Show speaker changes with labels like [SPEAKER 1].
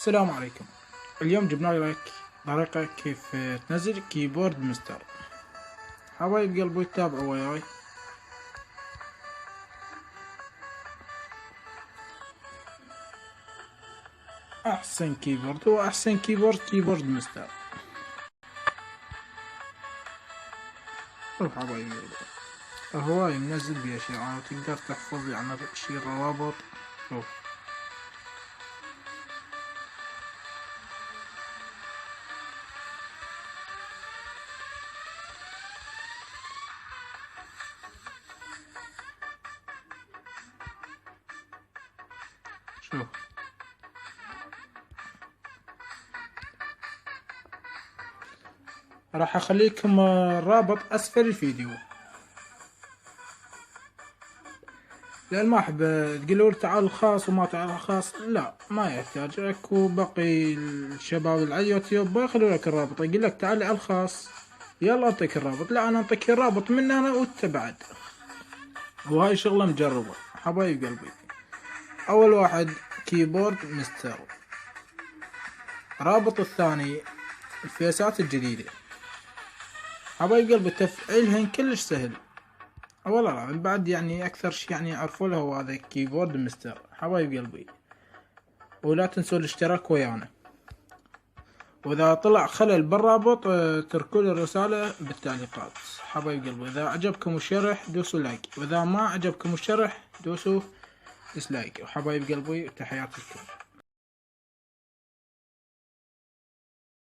[SPEAKER 1] السلام عليكم. اليوم جبنا لك طريقة كيف تنزل كيبورد مستر. حبايب قلبي تتابعوا وياي. احسن كيبورد هو احسن كيبورد مستر. شوف حبايب قلبي، هواي منزل بيه اشياء وتقدر تحفظ يعني شي روابط. شوف شوف راح اخليكم الرابط اسفل الفيديو، لان ما احب تقولوا تعال خاص وما تعال خاص، لا ما يحتاج. اكو باقي الشباب اللي على اليوتيوب بيخلوا لك الرابط، يقول لك تعال على الخاص يلا اعطيك الرابط، لا انا اعطيك الرابط من انا وانت بعد. وهاي شغلة مجربة حبايب قلبي. اول واحد كيبورد مستر، رابط الثاني الفيسات الجديدة. حبايب قلبي تفعيلهن كلش سهل، والله لا بعد يعني اكثر شي يعني يعرفوا له هو هذا كيبورد مستر حبايب قلبي. ولا تنسوا الاشتراك ويانا، واذا طلع خلل بالرابط تركوا لي الرسالة بالتعليقات حبايب قلبي. اذا عجبكم الشرح دوسوا لايك، واذا ما عجبكم الشرح دوسوا ديسلايك. وحبايب قلبي تحياتي لكم.